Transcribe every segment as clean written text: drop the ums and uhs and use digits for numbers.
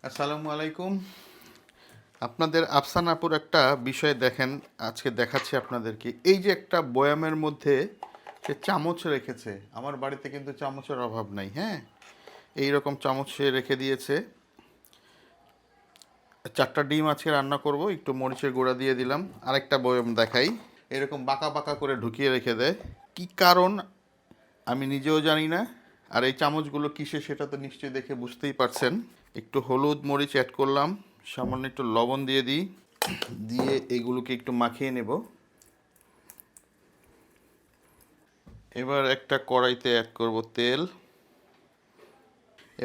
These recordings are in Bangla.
আসসালামু আলাইকুম। আপনাদের আফসান আপুর একটা বিষয় দেখেন, আজকে দেখাচ্ছি আপনাদেরকে। এই যে একটা বয়ামের মধ্যে সে চামচ রেখেছে। আমার বাড়িতে কিন্তু চামচের অভাব নাই, হ্যাঁ। এই রকম চামচ সে রেখে দিয়েছে। 4টা ডিম আজকে রান্না করব, একটু মরিচের গুঁড়া দিয়ে দিলাম। আরেকটা বয়াম দেখাই, এরকম বাঁকা বাঁকা করে ঢুকিয়ে রেখে দেয়। কি কারণ আমি নিজেও জানি না। আর এই চামচগুলো কিসে সেটা তো নিশ্চয়ই দেখে বুঝতেই পারছেন। একটু হলুদ মরিচ অ্যাড করলাম, সামান্য একটু লবণ দিয়ে দিই, দিয়ে এগুলোকে একটু মাখিয়ে নেব। এবার একটা কড়াইতে অ্যাড করব তেল।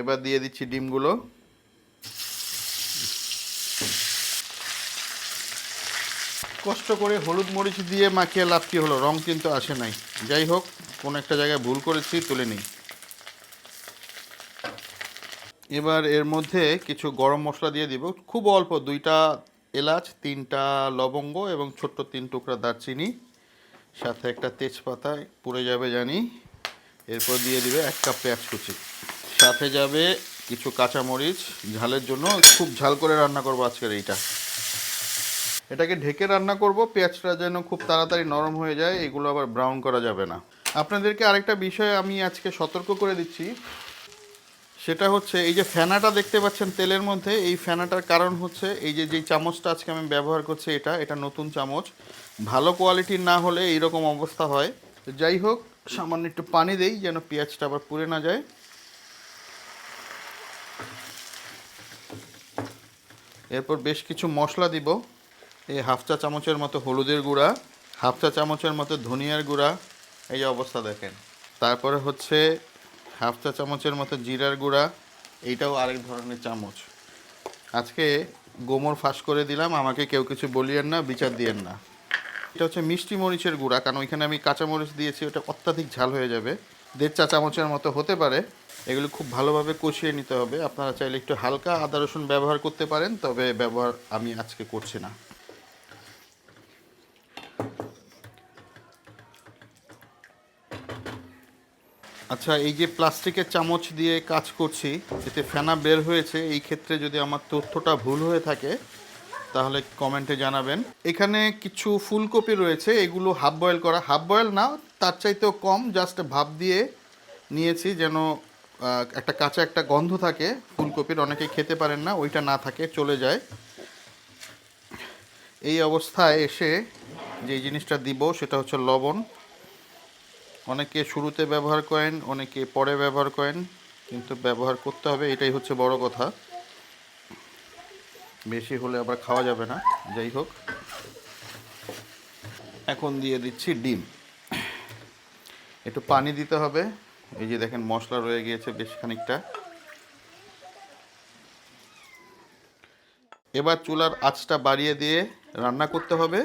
এবার দিয়ে দিচ্ছি ডিমগুলো। কষ্ট করে হলুদ মরিচ দিয়ে মাখিয়ে লাভ কী হলো, রং কিন্তু আসে নাই। যাই হোক, কোনো একটা জায়গায় ভুল করেছি, তুলে নিই। এবার এর মধ্যে কিছু গরম মশলা দিয়ে দিব, খুব অল্প, 2টা এলাচ, 3টা লবঙ্গ এবং ছোট্ট 3 টুকরা দারচিনি, সাথে একটা তেজপাতা, পুড়ে যাবে জানি। এরপর দিয়ে দিবে 1 কাপ পেঁয়াজ কুচি, সাথে যাবে কিছু কাঁচামরিচ ঝালের জন্য। খুব ঝাল করে রান্না করবো আজকের এইটা। এটাকে ঢেকে রান্না করব, পেঁয়াজটা যেন খুব তাড়াতাড়ি নরম হয়ে যায়, এগুলো আবার ব্রাউন করা যাবে না। আপনাদেরকে আরেকটা বিষয় আমি আজকে সতর্ক করে দিচ্ছি, সেটা হচ্ছে এই যে ফেনাটা দেখতে পাচ্ছেন তেলের মধ্যে, এই ফেনাটার কারণ হচ্ছে এই যে যেই চামচটা আজকে আমি ব্যবহার করছি, এটা নতুন চামচ। ভালো কোয়ালিটির না হলে এইরকম অবস্থা হয়। যাই হোক, সামান্য একটু পানি দেই যেন পেঁয়াজটা আবার পুড়ে না যায়। এরপর বেশ কিছু মশলা দিব। এই 1/2 চা চামচের মতো হলুদের গুঁড়া, 1/2 চা চামচের মতো ধনিয়ার গুঁড়া, এই যে অবস্থা দেখেন। তারপরে হচ্ছে 1/2 চা চামচের মতো জিরার গুঁড়া, এইটাও আরেক ধরনের চামচ। আজকে গোমর ফাঁস করে দিলাম, আমাকে কেউ কিছু বলিয়েন না, বিচার দিয়েন না। এটা হচ্ছে মিষ্টি মরিচের গুঁড়া, কারণ ওইখানে আমি কাঁচা মরিচ দিয়েছি, ওটা অত্যাধিক ঝাল হয়ে যাবে। 1.5 চা চামচের মতো হতে পারে। এগুলো খুব ভালোভাবে কষিয়ে নিতে হবে। আপনারা চাইলে একটু হালকা আদা রসুন ব্যবহার করতে পারেন, তবে ব্যবহার আমি আজকে করছি না। আচ্ছা, এই যে প্লাস্টিকের চামচ দিয়ে কাজ করছি, এতে ফেনা বের হয়েছে, এই ক্ষেত্রে যদি আমার তথ্যটা ভুল হয়ে থাকে তাহলে কমেন্টে জানাবেন। এখানে কিছু ফুলকপি রয়েছে, এগুলো হাফ বয়েল করা, হাফ বয়েল না, তার চাইতেও কম, জাস্ট ভাপ দিয়ে নিয়েছি যেন একটা কাঁচা একটা গন্ধ থাকে ফুলকপির, অনেকে খেতে পারেন না, ওইটা না থাকে, চলে যায়। এই অবস্থায় এসে যে জিনিসটা দিব সেটা হচ্ছে লবণ। অনেকে শুরুতে ব্যবহার করেন, অনেকে পরে ব্যবহার করেন, কিন্তু ব্যবহার করতে হবে, এটাই হচ্ছে বড় কথা। বেশি হলে আবার খাওয়া যাবে না। যাই হোক, এখন দিয়ে দিচ্ছি ডিম। একটু পানি দিতে হবে। এই যে দেখেন মশলা রয়ে গিয়েছে বেশ খানিকটা। এবার চুলার আঁচটা বাড়িয়ে দিয়ে রান্না করতে হবে।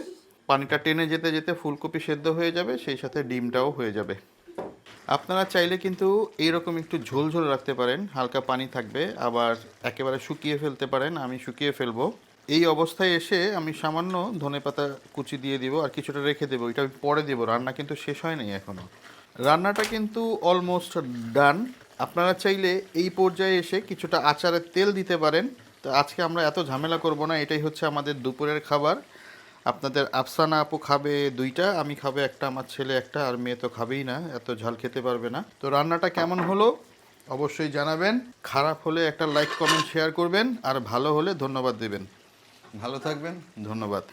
পানিটা টেনে যেতে যেতে ফুলকপি সেদ্ধ হয়ে যাবে, সেই সাথে ডিমটাও হয়ে যাবে। আপনারা চাইলে কিন্তু এইরকম একটু ঝোল ঝোল রাখতে পারেন, হালকা পানি থাকবে, আবার একেবারে শুকিয়ে ফেলতে পারেন, আমি শুকিয়ে ফেলবো। এই অবস্থায় এসে আমি সামান্য ধনেপাতা কুচি দিয়ে দিব, আর কিছুটা রেখে দেবো, এটা আমি পরে দেবো, রান্না কিন্তু শেষ হয়নি এখনও। রান্নাটা কিন্তু অলমোস্ট ডান। আপনারা চাইলে এই পর্যায়ে এসে কিছুটা আচারের তেল দিতে পারেন। তো আজকে আমরা এত ঝামেলা করব না, এটাই হচ্ছে আমাদের দুপুরের খাবার। আপনাদের আফসানা আপু খাবে 2টা, আমি খাবে একটা, আমার ছেলে একটা, আর মেয়ে তো খাবেই না, এত ঝাল খেতে পারবে না। তো রান্নাটা কেমন হলো অবশ্যই জানাবেন। খারাপ হলে একটা লাইক কমেন্ট শেয়ার করবেন, আর ভালো হলে ধন্যবাদ দেবেন। ভালো থাকবেন, ধন্যবাদ।